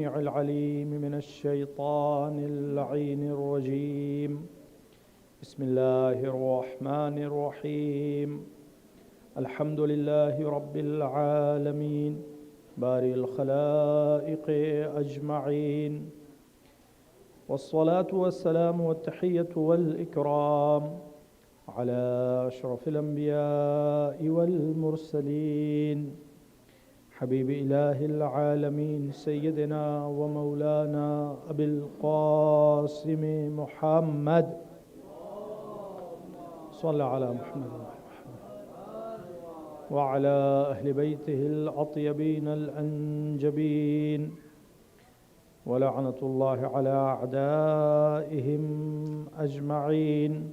السميع العليم من الشيطان اللعين الرجيم بسم الله الرحمن الرحيم الحمد لله رب العالمين بارئ الخلائق أجمعين والصلاة والسلام والتحية والإكرام على أشرف الأنبياء والمرسلين حبيب إله العالمين سيدنا ومولانا أبي القاسم محمد صلى على محمد وعلى أهل بيته الأطيبين الأنجبين ولعنة الله على أعدائهم أجمعين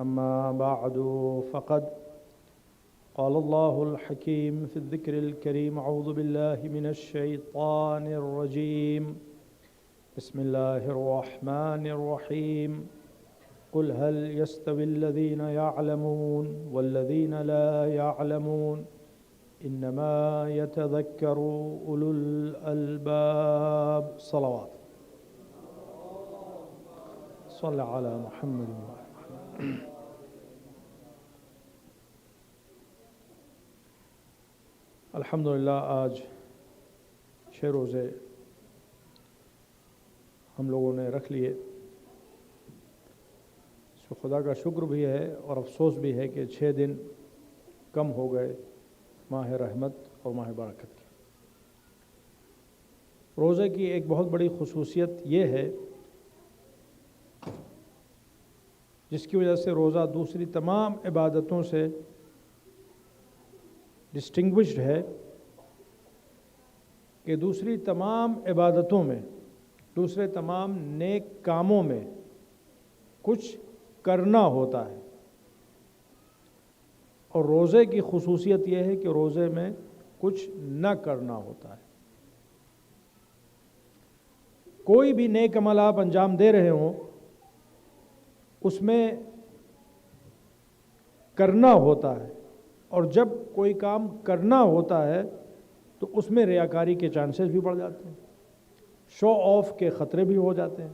أما بعد فقد قال الله الحكيم في الذكر الكريم أعوذ بالله من الشيطان الرجيم بسم الله الرحمن الرحيم قل هل يستوي الذين يعلمون والذين لا يعلمون إنما يتذكر أولو الألباب صلوات صلى على محمد الحمدللہ آج 6 روزے ہم لوگوں نے رکھ لیے. اس کو خدا کا شکر بھی ہے اور افسوس بھی ہے کہ 6 دن کم ہو گئے ماہ رحمت اور ماہ برکت کی. روزے کی ایک بہت بڑی خصوصیت یہ ہے جس کی وجہ سے روزہ دوسری تمام عبادتوں سے ڈسٹنگوشڈ ہے کہ دوسری تمام عبادتوں میں دوسرے تمام نیک کاموں میں کچھ کرنا ہوتا ہے اور روزے کی خصوصیت یہ ہے کہ روزے میں کچھ نہ کرنا ہوتا ہے. کوئی بھی نیک عمل آپ انجام دے رہے ہوں اس میں کرنا ہوتا ہے اور جب کوئی کام کرنا ہوتا ہے تو اس میں ریاکاری کے چانسز بھی بڑھ جاتے ہیں, شو آف کے خطرے بھی ہو جاتے ہیں,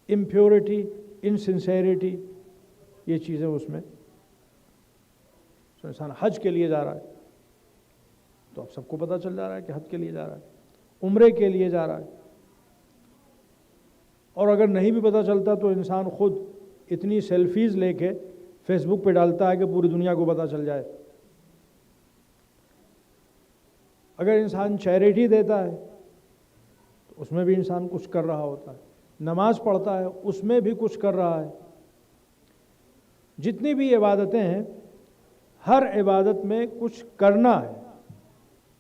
امپیورٹی انسنسیریٹی یہ چیزیں اس میں. انسان حج کے لیے جا رہا ہے تو اب سب کو پتہ چل جا رہا ہے کہ حج کے لیے جا رہا ہے, عمرے کے لیے جا رہا ہے, اور اگر نہیں بھی پتہ چلتا تو انسان خود اتنی سیلفیز لے کے فیس بک پہ ڈالتا ہے کہ پوری دنیا کو پتہ چل جائے. اگر انسان چیریٹی دیتا ہے تو اس میں بھی انسان کچھ کر رہا ہوتا ہے, نماز پڑھتا ہے اس میں بھی کچھ کر رہا ہے. جتنی بھی عبادتیں ہیں ہر عبادت میں کچھ کرنا ہے,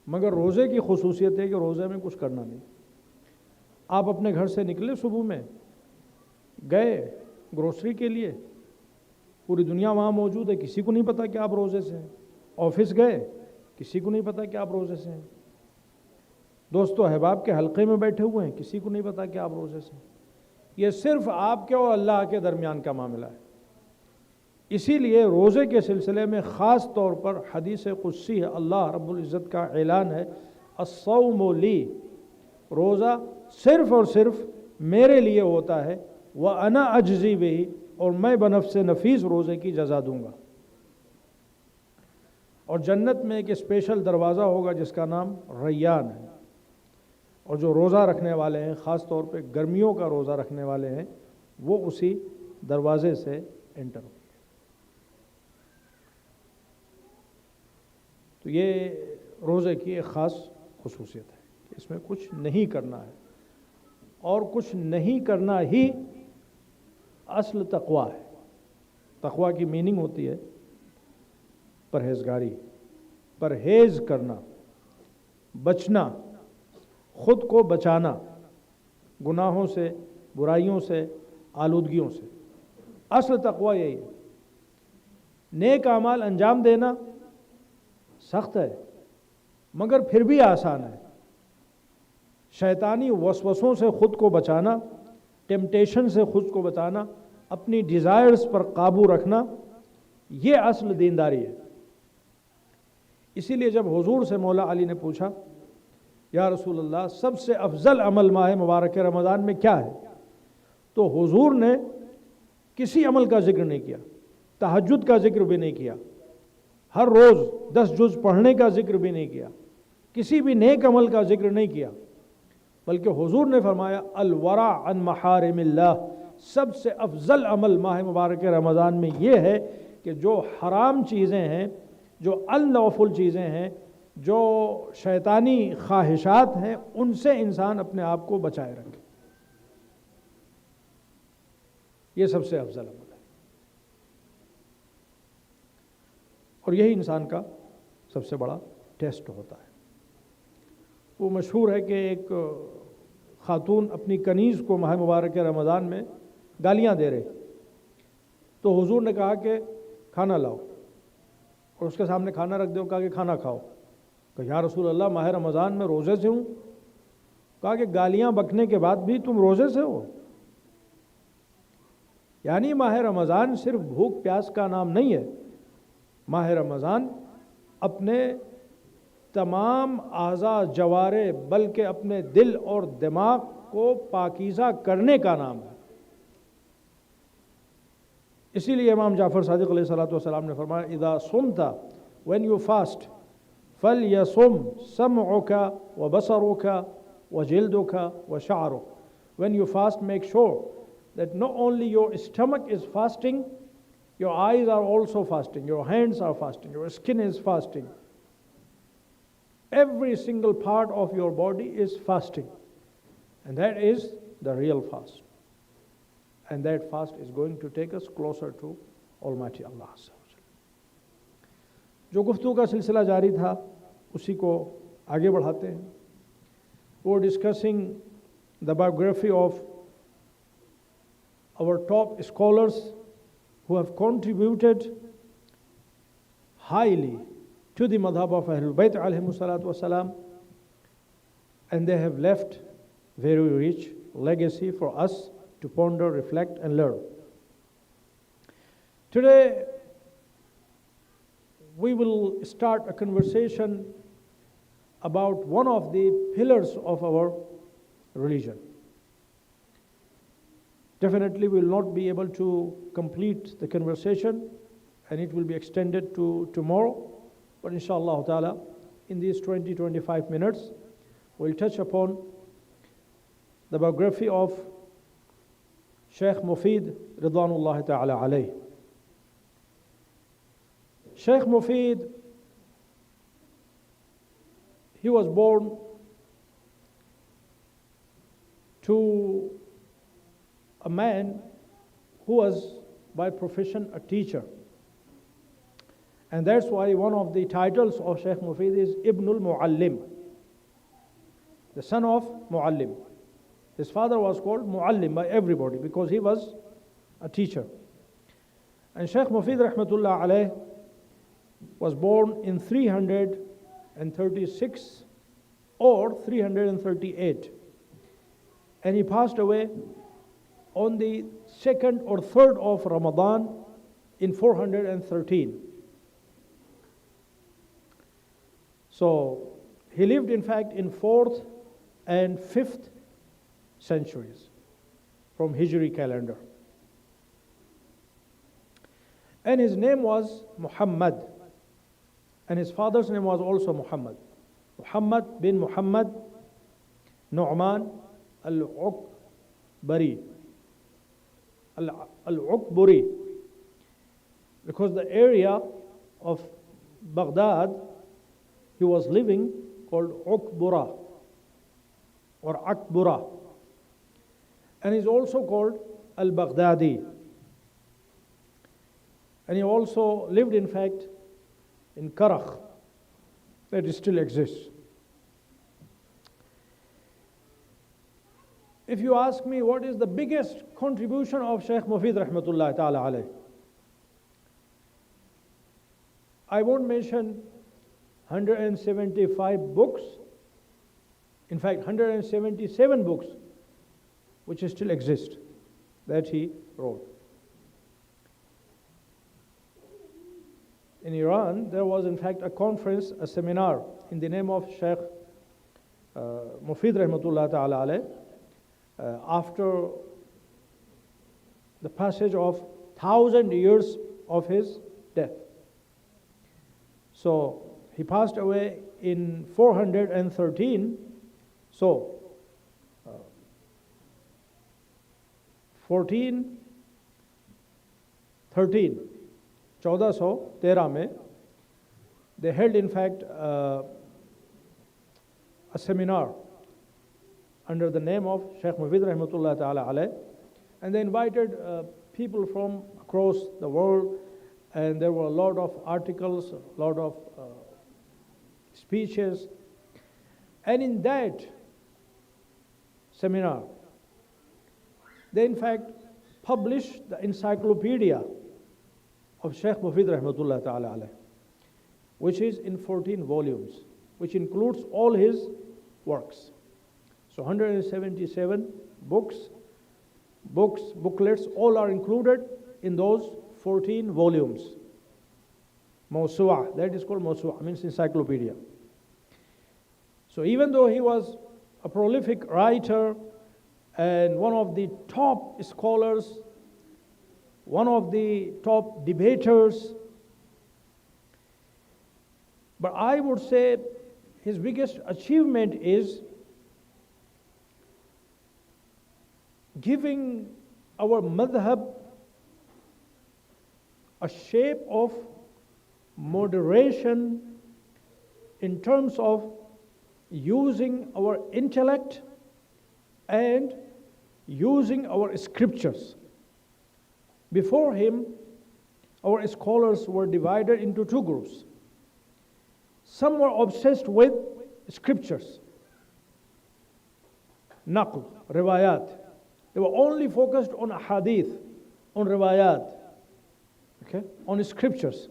مگر روزے کی خصوصیت ہے کہ روزے میں کچھ کرنا نہیں. آپ اپنے گھر سے نکلے, صبح میں گئے گروسری کے لیے, پوری دنیا وہاں موجود ہے, کسی کو نہیں پتا کہ آپ روزے سے ہیں. آفس گئے, کسی کو نہیں پتا کہ آپ روزے سے ہیں. دوست و احباب کے حلقے میں بیٹھے ہوئے ہیں, کسی کو نہیں پتا کہ آپ روزے سے ہیں. یہ صرف آپ کے اور اللہ کے درمیان کا معاملہ ہے. اسی لیے روزے کے سلسلے میں خاص طور پر حدیث قدسی ہے, اللہ رب العزت کا اعلان ہے الصوم لی, روزہ صرف اور صرف میرے لیے ہوتا ہے, وَأَنَا أَجْزِي بِهِ, اور میں بنفس نفیس روزے کی جزا دوں گا. اور جنت میں ایک اسپیشل دروازہ ہوگا جس کا نام ریان ہے, اور جو روزہ رکھنے والے ہیں, خاص طور پہ گرمیوں کا روزہ رکھنے والے ہیں, وہ اسی دروازے سے انٹر ہوں. تو یہ روزے کی ایک خاص خصوصیت ہے کہ اس میں کچھ نہیں کرنا ہے, اور کچھ نہیں کرنا ہی اصل تقویٰ ہے. تقویٰ کی میننگ ہوتی ہے پرہیزگاری, پرہیز کرنا, بچنا, خود کو بچانا گناہوں سے, برائیوں سے, آلودگیوں سے. اصل تقویٰ یہی ہے. نیک اعمال انجام دینا سخت ہے مگر پھر بھی آسان ہے. شیطانی وسوسوں سے خود کو بچانا, ٹیمپٹیشن سے خود کو بچانا, اپنی ڈیزائرز پر قابو رکھنا, یہ اصل دینداری ہے. اسی لیے جب حضور سے مولا علی نے پوچھا या रसूल अल्लाह सबसे अफजल अमल माह मुबारक रमज़ान में क्या है? तो हुजूर ने किसी अमल का जिक्र नहीं किया, तहज्जुद का जिक्र भी नहीं किया, हर रोज़ 10 जुज़ पढ़ने का जिक्र भी नहीं किया, किसी भी नेक अमल का जिक्र नहीं किया, बल्कि हुजूर ने फरमाया अल वरा अन महारिमिल्लाह, सबसे अफजल अमल माह मुबारक रमज़ान में ये है कि जो हराम चीज़ें हैं, जो अनलॉफुल चीज़ें हैं, जो शैतानी ख्वाहिशात हैं, उनसे इंसान अपने आप को बचाए रखे। ये सबसे अफजल अमल है और यही इंसान का सबसे बड़ा टेस्ट होता है। वो मशहूर है कि एक खातून अपनी कनीज़ को माह मुबारक रमज़ान में गालियाँ दे रहे, तो हुजूर ने कहा कि खाना लाओ और उसके सामने खाना रख दो, कहा कि खाना खाओ। कहा या रसूल अल्लाह माह रमज़ान में रोज़े से हूँ। कहा कि गालियाँ बकने के बाद भी तुम रोज़े से हो। यानी माह रमज़ान सिर्फ भूख प्यास का नाम नहीं है, माह रमज़ान अपने तमाम आज़ा जवारे बल्कि अपने दिल और दिमाग को पाकीज़ा करने का नाम है। इसीलिए इमाम जाफ़र सादिक़ अलैहिस्सलाम ने फरमाया इदा सुमता, व्हेन यू फास्ट, फल यसुम समउका व बसरुका व जिल्दुका व शअरुक, when you fast make sure that not only your stomach is fasting, your eyes are also fasting, your hands are fasting, your skin is fasting, every single part of your body is fasting, and that is the real fast, and that fast is going to take us closer to Almighty Allah. जो गुफ्तगू का सिलसिला जारी था उसी को आगे बढ़ाते हैं. We're discussing the biography of our top scholars who have contributed highly to the madhab of Ahlul Bayt alayhimu salatu wasalam, and they have left very rich legacy for us to ponder, reflect and learn. Today we will start a conversation about one of the pillars of our religion. Definitely we will not be able to complete the conversation and it will be extended to tomorrow, but inshallah ta'ala in these 20-25 minutes we'll touch upon the biography of Sheikh Mufid Ridwanullah ta'ala alayh. Sheikh Mufid, he was born to a man who was by profession a teacher, and that's why one of the titles of Sheikh Mufid is Ibnul Muallim, the son of Muallim. His father was called Muallim by everybody because he was a teacher. And Sheikh Mufid rahmatullah alayh was born in 336 or 338, and he passed away on the 2nd or 3rd of Ramadhan in 413. So he lived in fact in 4th and 5th centuries from Hijri calendar. And his name was Muhammad, and his father's name was also Muhammad. Muhammad bin Muhammad Nu'man al-Uqbari. Al-Uqburi, because the area of Baghdad he was living called Uqbura or Akbura, and he's also called Al-Baghdadi, and he also lived in fact in Karakh that still exists. If you ask me what is the biggest contribution of Sheikh Mufid rahmatullah ta'ala alayh, I won't mention 175 books, in fact 177 books which still exist that he wrote. In Iran there was in fact a conference, a seminar in the name of Sheikh Mufid rahmatullah ta'ala alayh, after the passage of 1,000 years of his death. So he passed away in 413. So 1413 में, they held in fact a seminar under the name of Sheikh Mufid rahmatullah ta'ala alayh, and they invited people from across the world, and there were a lot of articles, a lot of speeches, and in that seminar they in fact published the encyclopedia of Sheikh Mufid rahmatullah ta'ala alayh, which is in 14 volumes, which includes all his works. So 177 booklets, all are included in those 14 volumes. Mawsu'a, that is called Mawsu'a, means encyclopedia. So even though he was a prolific writer and one of the top scholars, one of the top debaters, but I would say his biggest achievement is giving our madhab a shape of moderation in terms of using our intellect and using our scriptures. Before him, our scholars were divided into two groups. Some were obsessed with scriptures, naql, riwayat. They were only focused on hadith, on riwayat, okay, on scriptures.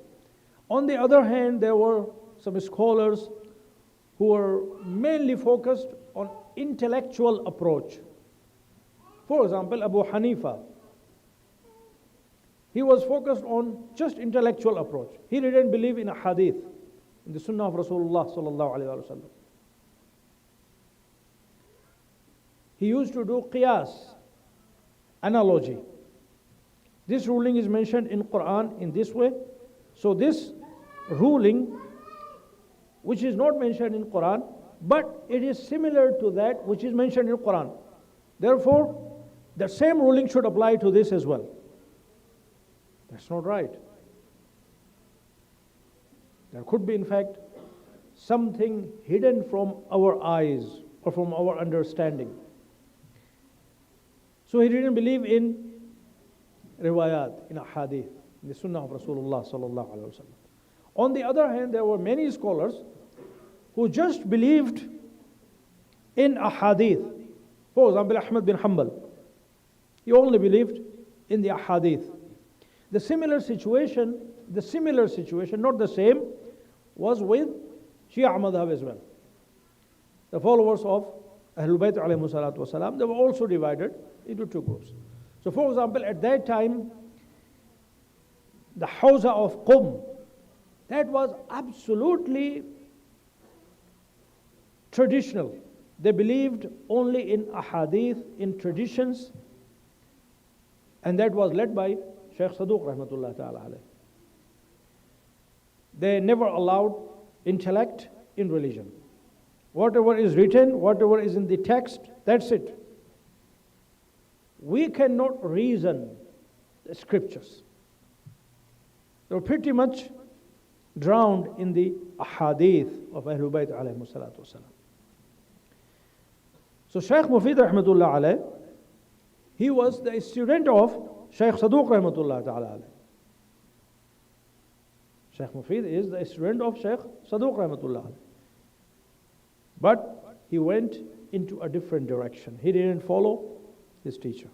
On the other hand, there were some scholars who were mainly focused on intellectual approach. For example, Abu Hanifa, he was focused on just intellectual approach. He didn't believe in a hadith, in the sunnah of Rasulullah sallallahu alaihi wasallam. He used to do qiyas, analogy. This ruling is mentioned in Quran in this way. So this ruling, which is not mentioned in Quran, but it is similar to that which is mentioned in Quran. Therefore, the same ruling should apply to this as well. That's not right. There could be, in fact, something hidden from our eyes or from our understanding. So he didn't believe in riwayat, in a hadith, in the sunnah of Rasulullah sallallahu alaihi wasallam. On the other hand, there were many scholars who just believed in a hadith. For example, Ahmad bin Hanbal, he only believed in the hadith. The similar situation, not the same, was with Shia madhab as well. The followers of Ahlul Bayt alayhi salatu wasalam, they were also divided into two groups. So for example, at that time, the Hawza of Qum, that was absolutely traditional. They believed only in ahadith, in traditions, and that was led by Shaykh Saduq rahmatullah ta'ala alayh. They never allowed intellect in religion. Whatever is written, whatever is in the text, that's it. We cannot reason the scriptures. They were pretty much drowned in the ahadith of Ahlul Bayt alayhi salatu wasalam. So Shaykh Mufid rahmatullah alayh, he was the student of Shaykh Saduq rahmatullah ta'ala alayh. Shaykh Mufid is the student of Shaykh Saduq rahmatullah alayh. But he went into a different direction. He didn't follow his teacher.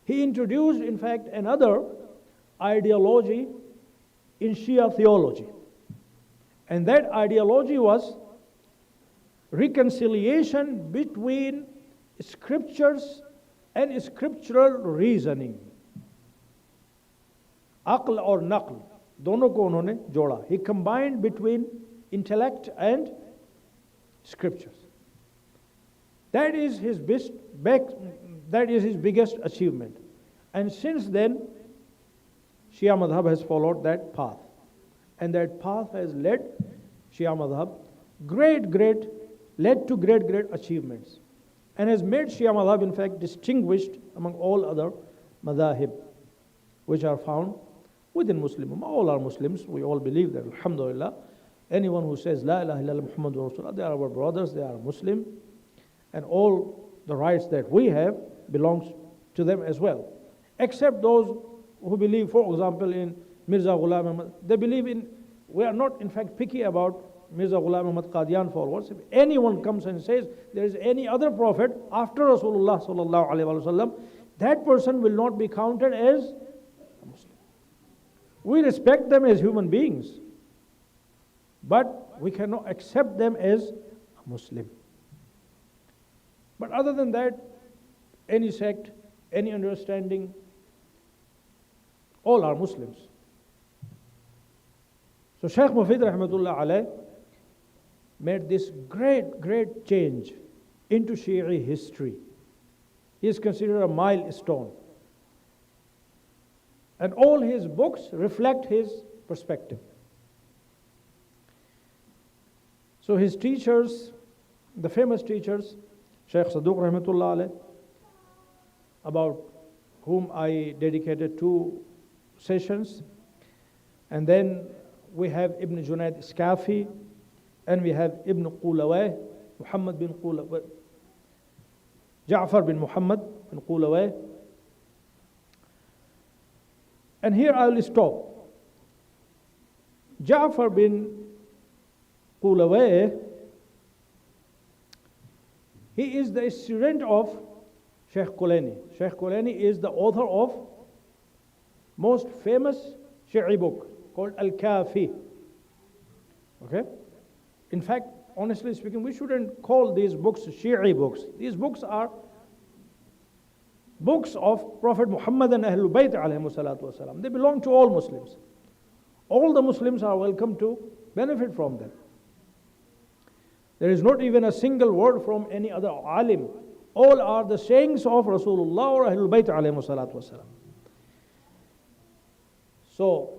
He introduced, in fact, another ideology in Shia theology. And that ideology was reconciliation between scriptures and scriptural reasoning. Aql or naql, dono ko unhone joda. He combined between intellect and scriptures. That is his that is his biggest achievement. And since then, Shia Madhab has followed that path. And that path has led Shia Madhab led to great achievements. And has made Shia Madhab, in fact, distinguished among all other madhahib, which are found within Muslim Ummah. All are Muslims. We all believe that, alhamdulillah. Anyone who says, La ilaha illallah Muhammadur Rasulullah, they are our brothers, they are Muslim. And all the rights that we have belongs to them as well. Except those who believe, for example, in Mirza Ghulam Ahmad. They believe in, we are not in fact picky about Mirza Ghulam Ahmad Qadian followers. If anyone comes and says there is any other prophet after Rasulullah sallallahu alaihi wasallam, that person will not be counted as a Muslim. We respect them as human beings, but we cannot accept them as a Muslim. But other than that, any sect, any understanding, all are Muslims. So Shaykh Mufid rahmatullah alayh made this great change into Shi'i history. He is considered a milestone. And all his books reflect his perspective. So his teachers, the famous teachers, Shaykh Saduq rahmatullah alayh, about whom I dedicated 2 sessions, and then we have Ibn Junayd Iskafi, and we have Ibn Qulaway, Muhammad bin Qulaway, Ja'far bin Muhammad bin Qulaway. And here I will stop. Ja'far bin Qulaway, he is the student of Sheikh Kulaini. Sheikh Kulaini is the author of most famous Shi'i book called Al-Kafi. Okay? In fact, honestly speaking, we shouldn't call these books Shi'i books. These books are books of Prophet Muhammad and Ahlul Bayt alayhimu salatu wasalam. They belong to all Muslims. All the Muslims are welcome to benefit from them. There is not even a single word from any other alim. All are the sayings of Rasulullah or Ahlul Bayt alayhimu salatu wasalam. So,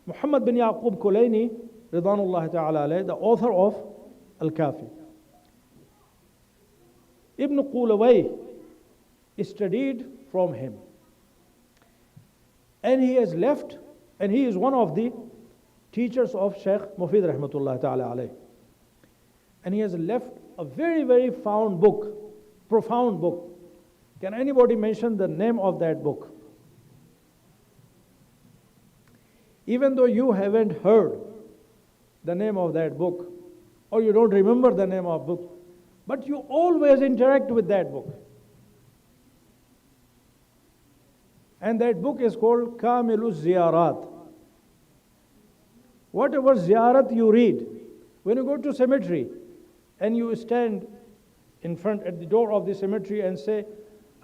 Muhammad bin Yaqub Kulaini, Ridwanullah ta'ala alayh, the author of Al-Kafi. Ibn Qulaway studied from him. And he has left, and he is one of the teachers of Shaykh Mufid rahmatullah ta'ala alayh. And he has left a very profound book. Can anybody mention the name of that book? Even though you haven't heard the name of that book, or you don't remember the name of book, but you always interact with that book. And that book is called Kamiluz Ziyarat. Whatever ziyarat you read, when you go to cemetery and you stand in front at the door of the cemetery and say,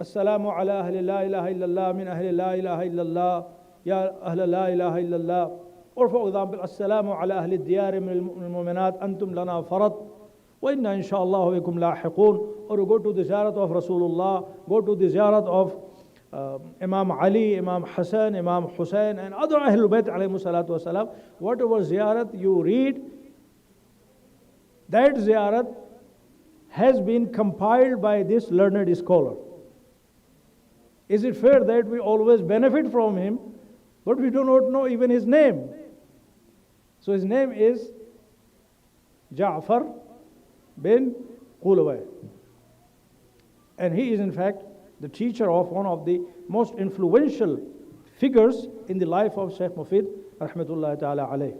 Assalamu ala ahli la ilaha illallah min ahli la ilaha illallah, ya ahla la ilaha illallah. Or for example, Assalamu ala ahli diyar min al-mu'minat antum lana farat, wa inna insha'Allah bikum lahiqun. Or you go to the ziyarat of Rasulullah, go to the ziyarat of Imam Ali, Imam Hassan, Imam Hussain, and other Ahlul Bayt alayhimu salatu wasalam. Whatever ziyarat you read, that ziyarat has been compiled by this learned scholar. Is it fair that we always benefit from him, but we do not know even his name? So his name is Ja'far bin Qulaway. And he is in fact the teacher of one of the most influential figures in the life of Shaykh Mufid rahmatullahi ta'ala alayh.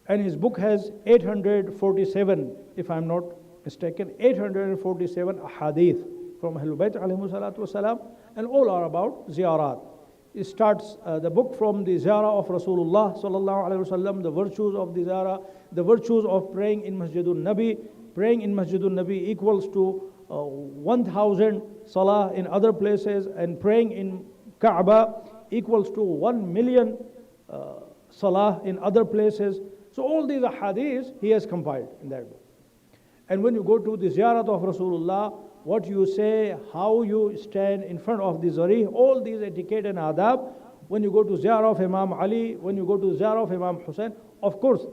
And his book has 847, if I'm not mistaken, 847 ahadith from Ahlul Bayt alayhimu salatu wasalam, and all are about ziyarat. It starts the book from the ziyarah of Rasulullah sallallahu alayhi wasallam, the virtues of the ziyarah, the virtues of praying in Masjidul Nabi. Praying in Masjidul Nabi equals to 1,000 salah in other places, and praying in Kaaba equals to 1,000,000 salah in other places. So all these hadiths he has compiled in that book. And when you go to the ziyarat of Rasulullah, what you say, how you stand in front of the zarih, all these etiquette and adab. When you go to ziyarah of Imam Ali, when you go to ziyarah of Imam Hussain, of course,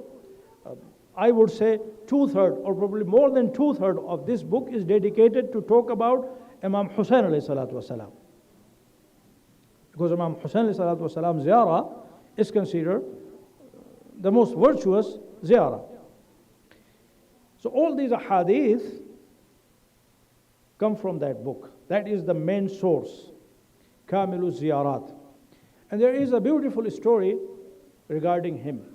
I would say 2/3 or probably more than 2/3 of this book is dedicated to talk about Imam Hussain alayhi salatu wasalam. Because Imam Hussain alayhi salatu wasalam ziyarah is considered the most virtuous ziyarah. So all these ahadith come from that book. That is the main source, Kamilu Ziyarat. And there is a beautiful story regarding him.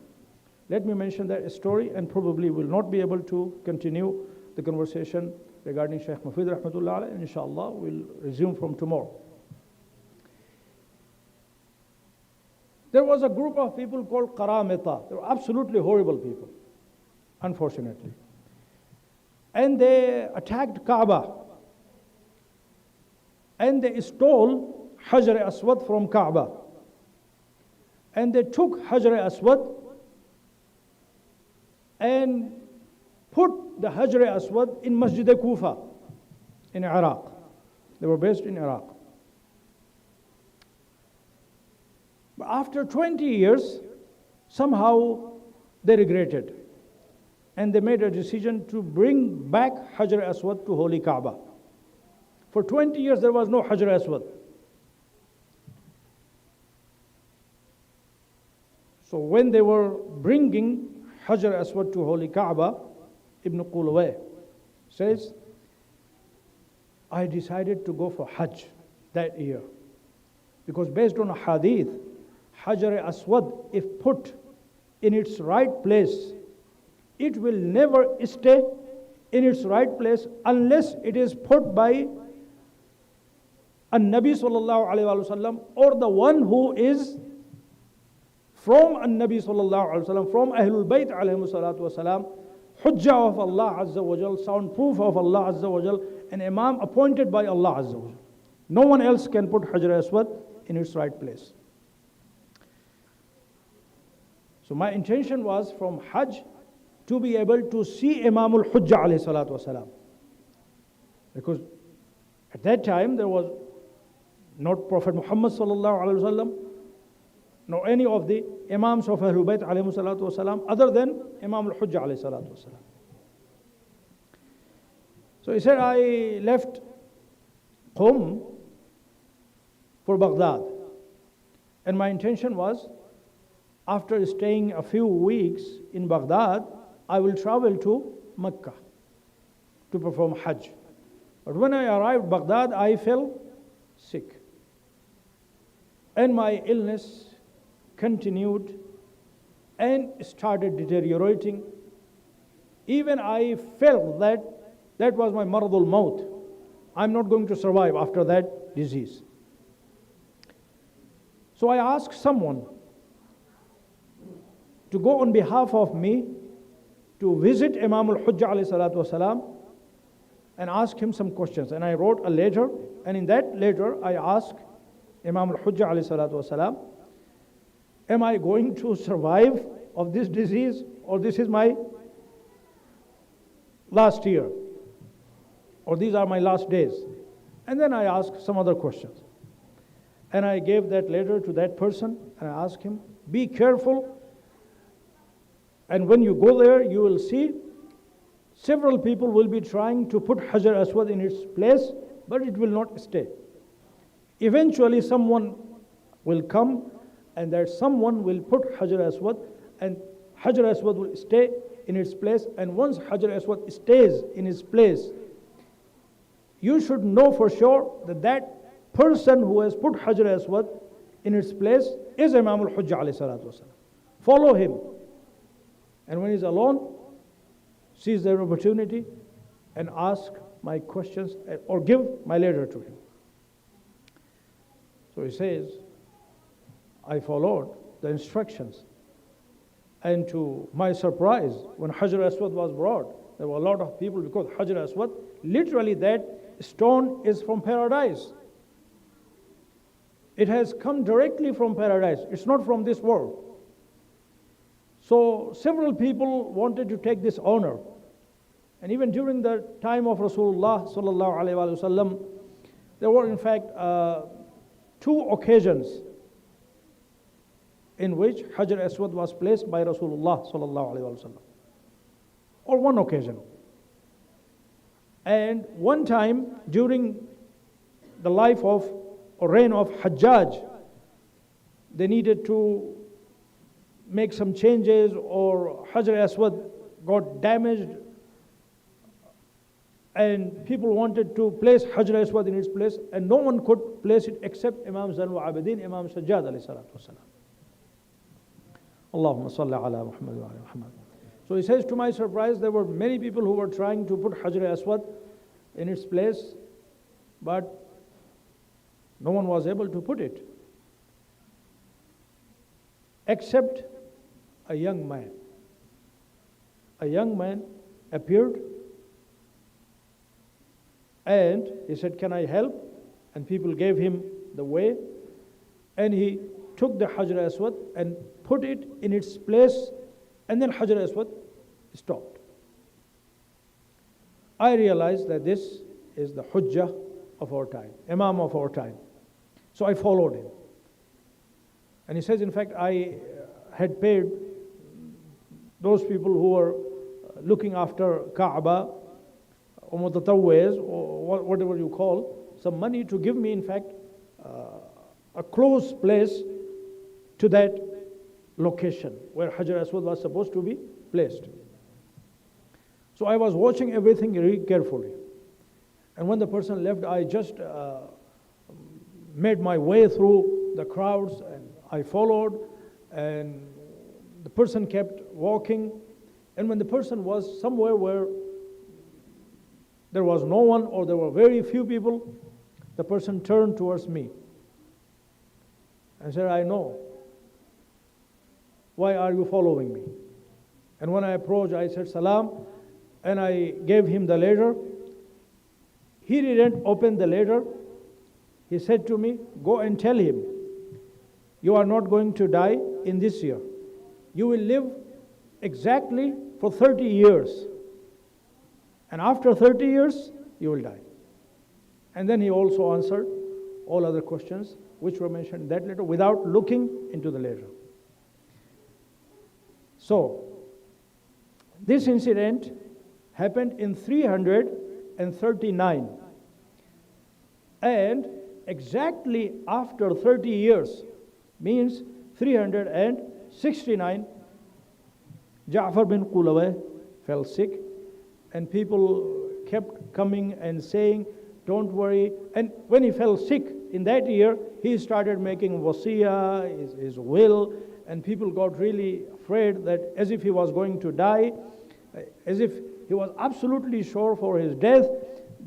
Let me mention that story, and probably will not be able to continue the conversation regarding Shaykh Mufid rahmatullah alayhi, and inshallah we'll resume from tomorrow. There was a group of people called Qaramita. They were absolutely horrible people, unfortunately. And they attacked Kaaba. And they stole Hajar Aswad from Kaaba. And they took Hajar Aswad and put the Hajar Aswad in Masjid Kufa in Iraq. They were based in Iraq. But after 20 years, somehow they regretted. And they made a decision to bring back Hajar Aswad to Holy Kaaba. For 20 years there was no Hajar Aswad. So when they were bringing Hajar Aswad to Holy Kaaba, Ibn Qulaway says, I decided to go for Hajj that year. Because based on a hadith, Hajar Aswad, if put in its right place, it will never stay in its right place unless it is put by An-Nabi sallallahu alayhi wa sallam, or the one who is from An-Nabi sallallahu alayhi wa sallam, from Ahlul Bayt alayhi salatu wa salam, Hujjah of Allah Azza wa Jal, soundproof of Allah Azza wa Jal, an Imam appointed by Allah Azza wa Jal. No one else can put Hajar Aswad in its right place. So my intention was from Hajj to be able to see Imam al-Hujjah alayhi salatu wa salam. Because at that time there was not Prophet Muhammad sallallahu alayhi wa sallam, nor any of the Imams of Ahlul Bayt alayhi salatu wa salam, other than Imam al-Hujjah alayhi salatu wa salam. So he said, I left Qum for Baghdad. And my intention was, after staying a few weeks in Baghdad, I will travel to Mecca to perform Hajj. But when I arrived in Baghdad, I fell sick. And my illness continued and started deteriorating. Even I felt that that was my maradul maut. I'm not going to survive after that disease. So I asked someone to go on behalf of me to visit Imam al-Hujjah alayhi salatu wasalam and ask him some questions. And I wrote a letter, and in that letter I asked Imam al-Hujjah alayhi salatu wasalam, am I going to survive of this disease, or this is my last year, or these are my last days? And then I asked some other questions. And I gave that letter to that person, and I asked him, be careful, and when you go there, you will see several people will be trying to put Hajar Aswad in its place, but it will not stay. Eventually someone will come, and that someone will put Hajar Aswad, and Hajar Aswad will stay in its place. And once Hajar Aswad stays in its place, you should know for sure that that person who has put Hajar Aswad in its place is Imam al-Hujjah alayhi salatu wasalam. Follow him. And when he's alone, seize their opportunity and ask my questions or give my letter to him. So he says, I followed the instructions. And to my surprise, when Hajar Aswad was brought, there were a lot of people, because Hajar Aswad, literally that stone is from paradise. It has come directly from paradise. It's not from this world. So several people wanted to take this honor. And even during the time of Rasulullah sallallahu alaihi wasallam, there were in fact two occasions in which Hajar Aswad was placed by Rasulullah sallallahu alaihi wasallam, or one occasion. And one time during the life of or reign of Hajjaj, they needed to make some changes, or Hajar Aswad got damaged, and people wanted to place Hajar Aswad in its place, and no one could place it except Imam Zainul Abidin, Imam Sajjad alayhi salatu wasalam. Allahumma salli ala Muhammad wa ala Muhammad. So he says, to my surprise, there were many people who were trying to put Hajar Aswad in its place, but no one was able to put it except a young man. A young man appeared and he said, can I help? And people gave him the way, and he took the Hajar Aswad and put it in its place, and then Hajar Aswad stopped. I realized that this is the Hujjah of our time, Imam of our time. So I followed him. And he says, in fact, I had paid those people who were looking after Kaaba, or mutatawwiz, or whatever you call, some money to give me, in fact, a close place to that location where Hajar Aswad was supposed to be placed. So I was watching everything very carefully. And when the person left, I just made my way through the crowds, and I followed, and the person kept walking. And when the person was somewhere where there was no one, or there were very few people, the person turned towards me and said, I know. Why are you following me? And when I approached, I said, Salam, and I gave him the ladder. He didn't open the ladder. He said to me, go and tell him, you are not going to die in this year. You will live exactly for 30 years. And after 30 years, you will die. And then he also answered all other questions which were mentioned in that letter without looking into the letter. So, this incident happened in 339. And exactly after 30 years, means 369, Ja'far bin Qulawayh fell sick, and people kept coming and saying, don't worry. And when he fell sick in that year, he started making wasiyah, his will, and people got really afraid that as if he was going to die, as if he was absolutely sure for his death.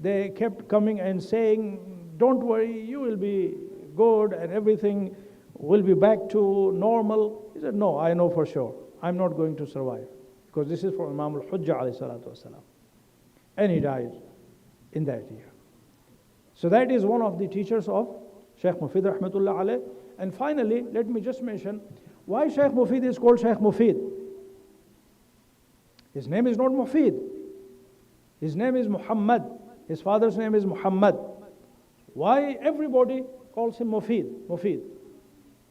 They kept coming and saying, don't worry, you will be good and everything will be back to normal. He said, no, I know for sure. I'm not going to survive, because this is for Imam al-Hujjah alayhi salatu wasalam. And he died in that year. So that is one of the teachers of Shaykh Mufid rahmatullah alayh. And finally, let me just mention why Shaykh Mufid is called Shaykh Mufid. His name is not Mufid. His name is Muhammad. His father's name is Muhammad. Why everybody calls him Mufid? Mufid.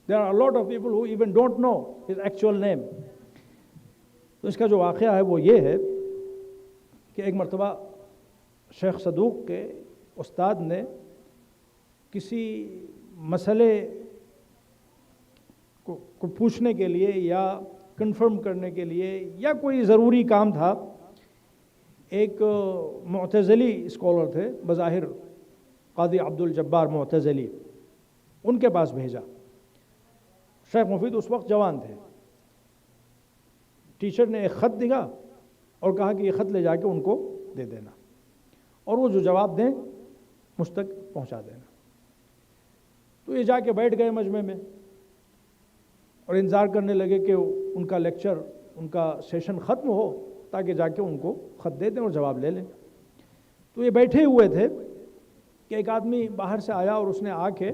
There are a lot of people who even don't know his actual name. तो इसका जो वाक़या है वो ये है कि एक मरतबा शेख सदूक के उस्ताद ने किसी मसले को पूछने के लिए या कंफर्म करने के लिए या कोई ज़रूरी काम था, एक मुअतज़िली स्कॉलर थे बज़ाहिर, क़ादी अब्दुल जब्बार मुअतज़िली, उनके पास भेजा। शेख मुफीद उस वक्त जवान थे। टीचर ने एक ख़त दिया और कहा कि ये ख़त ले जाके उनको दे देना, और वो जो जवाब दें मुझ तक पहुंचा देना। तो ये जाके बैठ गए मजमे में और इंतज़ार करने लगे कि उनका लेक्चर, उनका सेशन ख़त्म हो ताकि जाके उनको ख़त दे दें और जवाब ले लें। तो ये बैठे हुए थे कि एक आदमी बाहर से आया और उसने आके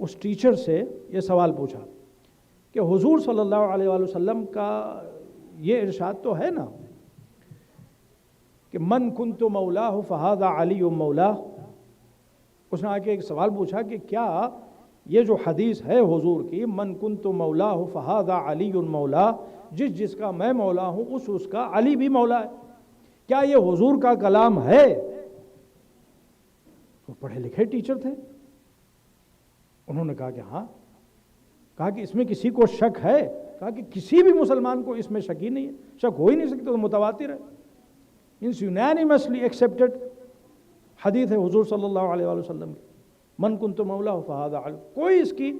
उस टीचर से ये सवाल पूछा कि हुजूर सल्लल्लाहु अलैहि वसल्लम का ये इरशाद तो है ना کہ من کنت مولاہ فہذا علی مولاہ. اس نے آ کے ایک سوال پوچھا کہ کیا یہ جو حدیث ہے حضور کی من کنت مولاہ فہذا علی مولاہ، جس کا میں مولا ہوں اس کا علی بھی مولا ہے، کیا یہ حضور کا کلام ہے؟ وہ پڑھے لکھے ٹیچر تھے، انہوں نے کہا کہ ہاں. کہا کہ اس میں کسی کو شک ہے؟ کہا کہ کسی بھی مسلمان کو اس میں شک ہی نہیں ہے، شک ہو ہی نہیں سکتا، تو متواتر ہے. means unanimously accepted حدیث ہے حضور صلی اللہ علیہ وآلہ وسلم کی، من کنت مولا فہذا علی. کوئی اس کی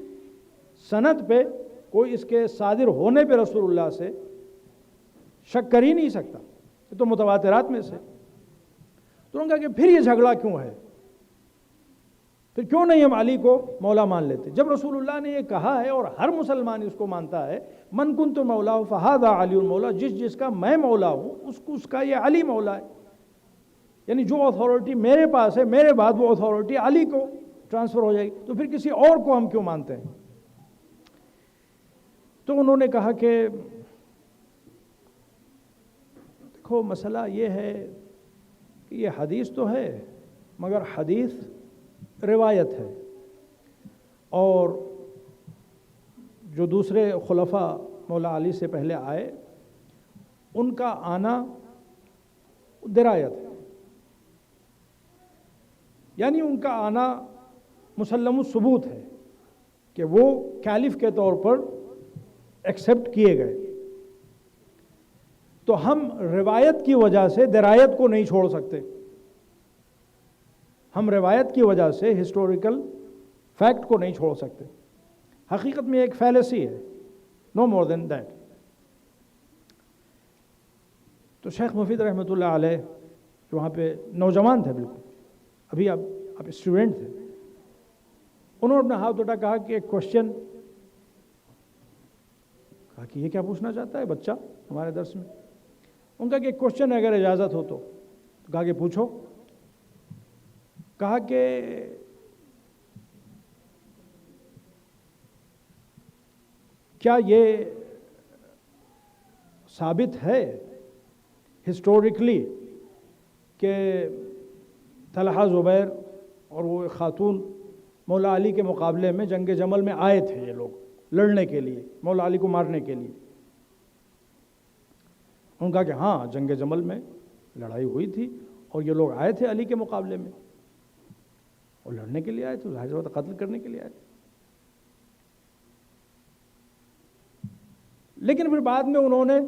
سند پہ، کوئی اس کے صادر ہونے پہ رسول اللہ سے شک کر ہی نہیں سکتا، یہ تو متواترات میں سے. تو انہوں نے کہا کہ پھر یہ جھگڑا کیوں ہے، پھر کیوں نہیں ہم علی کو مولا مان لیتے؟ جب رسول اللہ نے یہ کہا ہے اور ہر مسلمان اس کو مانتا ہے، من کنت مولا فہذا علی مولا، جس کا میں مولا ہوں اس کا یہ علی مولا ہے. یعنی جو اتھارٹی میرے پاس ہے، میرے بعد وہ اتھارٹی علی کو ٹرانسفر ہو جائے گی، تو پھر کسی اور کو ہم کیوں مانتے ہیں؟ تو انہوں نے کہا کہ دیکھو مسئلہ یہ ہے کہ یہ حدیث تو ہے مگر حدیث روایت ہے، اور جو دوسرے خلفاء مولا علی سے پہلے آئے ان کا آنا درایت ہے، یعنی ان کا آنا مسلم الثبوت ہے کہ وہ کیلف کے طور پر ایکسیپٹ کیے گئے. تو ہم روایت کی وجہ سے درایت کو نہیں چھوڑ سکتے، ہم روایت کی وجہ سے ہسٹوریکل فیکٹ کو نہیں چھوڑ سکتے. حقیقت میں ایک فیلسی ہے، نو مور دین دیٹ. تو شیخ مفید رحمۃ اللہ علیہ جو وہاں پہ نوجوان تھے، بالکل ابھی آپ اسٹوڈنٹ تھے، انہوں نے اپنا ہاتھ اٹھا، کہا کہ ایک کوشچن، کہا کہ یہ کیا پوچھنا چاہتا ہے بچہ ہمارے درس میں؟ ان کا کہ ایک کوشچن ہے اگر اجازت ہو تو. کہا کہ پوچھو. کہا کہ کیا یہ ثابت ہے ہسٹوریکلی کہ طلحہ زبیر اور وہ خاتون مولا علی کے مقابلے میں جنگ جمل میں آئے تھے یہ لوگ لڑنے کے لیے، مولا علی کو مارنے کے لیے؟ انہوں نے کہا کہ ہاں جنگ جمل میں لڑائی ہوئی تھی اور یہ لوگ آئے تھے علی کے مقابلے میں اور لڑنے کے لیے آئے تھے، ظاہر بات قتل کرنے کے لیے آئے تھے. لیکن پھر بعد میں انہوں نے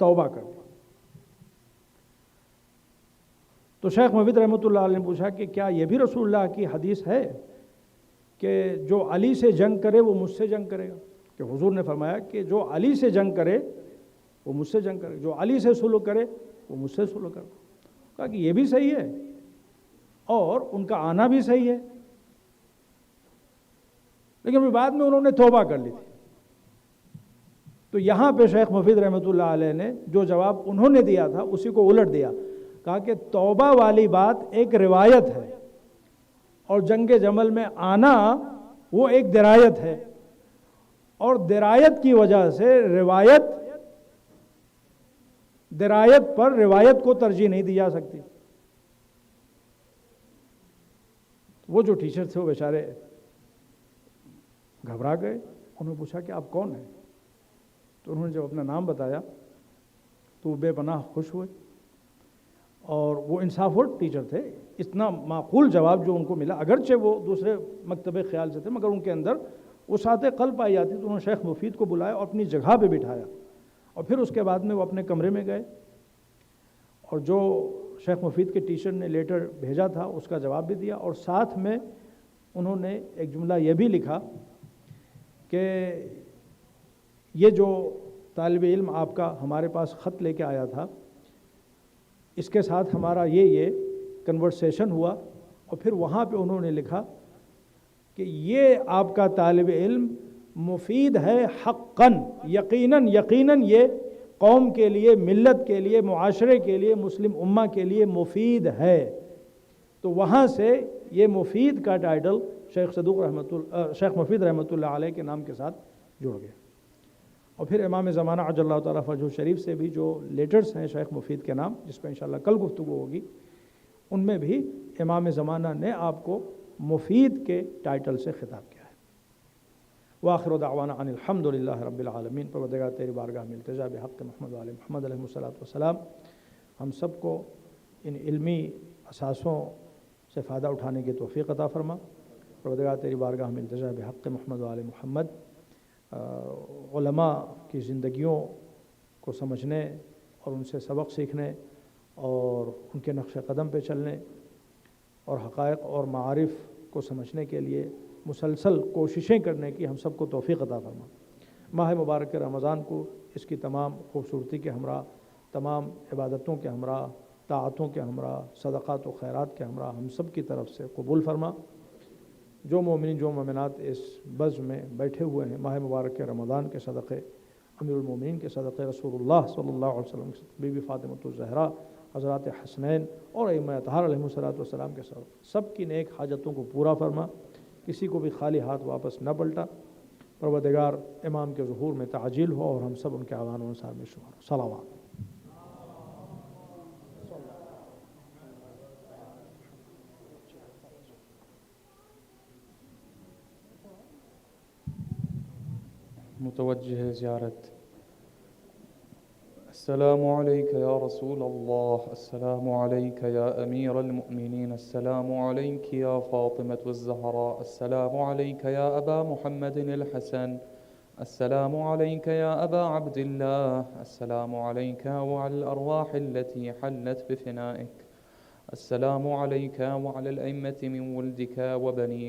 توبہ کر دی. تو شیخ مفید رحمۃ اللہ علیہ نے پوچھا کہ کیا یہ بھی رسول اللہ کی حدیث ہے کہ جو علی سے جنگ کرے وہ مجھ سے جنگ کرے گا؟ کہ حضور نے فرمایا کہ جو علی سے جنگ کرے وہ مجھ سے جنگ کرے، جو علی سے سلوک کرے وہ مجھ سے سلوک کرے. کہا کہ یہ بھی صحیح ہے اور ان کا آنا بھی صحیح ہے، لیکن پھر بعد میں انہوں نے توبہ کر لی تھی. تو یہاں پہ شیخ مفید رحمۃ اللہ علیہ نے جو جواب انہوں نے دیا تھا اسی کو الٹ دیا. کہا کہ توبہ والی بات ایک روایت ہے اور جنگ جمل میں آنا وہ ایک درایت ہے، اور درایت کی وجہ سے درایت پر روایت کو ترجیح نہیں دی جا سکتی. وہ جو ٹیچر تھے وہ بیچارے گھبرا گئے. انہوں نے پوچھا کہ آپ کون ہیں؟ تو انہوں نے جب اپنا نام بتایا تو وہ بے پناہ خوش ہوئے، اور وہ انصاف ورد ٹیچر تھے. اتنا معقول جواب جو ان کو ملا، اگرچہ وہ دوسرے مکتب خیال سے تھے مگر ان کے اندر وہ ساتھ قلب پائی جاتی. تو انہوں نے شیخ مفید کو بلایا اور اپنی جگہ پہ بٹھایا، اور پھر اس کے بعد میں وہ اپنے کمرے میں گئے اور جو شیخ مفید کے ٹیچر نے لیٹر بھیجا تھا اس کا جواب بھی دیا، اور ساتھ میں انہوں نے ایک جملہ یہ بھی لکھا کہ یہ جو طالب علم آپ کا ہمارے پاس خط لے کے آیا تھا اس کے ساتھ ہمارا یہ کنورسیشن ہوا. اور پھر وہاں پہ انہوں نے لکھا کہ یہ آپ کا طالب علم مفید ہے حقاً، یقیناً یہ قوم کے لیے، ملت کے لیے، معاشرے کے لیے، مسلم امہ کے لیے مفید ہے. تو وہاں سے یہ مفید کا ٹائٹل شیخ مفید رحمۃ اللہ علیہ کے نام کے ساتھ جڑ گیا. اور پھر امام زمانہ عجل اللہ تعالیٰ فرجہ شریف سے بھی جو لیٹرز ہیں شیخ مفید کے نام، جس پہ انشاءاللہ کل گفتگو ہوگی، ان میں بھی امام زمانہ نے آپ کو مفید کے ٹائٹل سے خطاب کیا ہے۔ وآخر دعوانا ان الحمد للہ رب العالمین۔ پروردگار تیری بارگاہ میں التجا بحق محمد و آل محمد علیہ الصلوۃ والسلام، ہم سب کو ان علمی اثاثوں سے فائدہ اٹھانے کی توفیق عطا فرما۔ پروردگار تیری بارگاہ میں التجا بحق محمد و آل محمد، علماء کی زندگیوں کو سمجھنے اور ان سے سبق سیکھنے اور ان کے نقش قدم پہ چلنے اور حقائق اور معارف کو سمجھنے کے لیے مسلسل کوششیں کرنے کی ہم سب کو توفیق عطا فرما۔ ماہ مبارک رمضان کو اس کی تمام خوبصورتی کے ہمراہ، تمام عبادتوں کے ہمراہ، طاعتوں کے ہمراہ، صدقات و خیرات کے ہمراہ ہم سب کی طرف سے قبول فرما۔ جو مومنین جو مومنات اس بزم میں بیٹھے ہوئے ہیں، ماہ مبارک رمضان کے صدقے، امیر المومنین کے صدقے، رسول اللہ صلی اللہ علیہ وسلم کے صدقے، بی بی فاطمۃ الزہرا، حضرات حسنین اور ائمہ اطہار علیہ السلام کے صدقے، سب کی نیک حاجتوں کو پورا فرما، کسی کو بھی خالی ہاتھ واپس نہ پلٹا۔ پروردگار امام کے ظہور میں تعجیل ہو اور ہم سب ان کے اعوان و انصار میں شمار ہو۔ صلوات۔ متوجہ زیارت۔ السلام عليك يا رسول الله، السلام عليك يا أمير المؤمنين، السلام عليك يا فاطمة الزهراء، السلام عليك يا أبا محمد الحسن، السلام عليك يا أبا عبد الله، السلام عليك وعلى الأرواح التي حلت بفنائك، السلام عليك وعلى الأئمة من ولدك وبنيك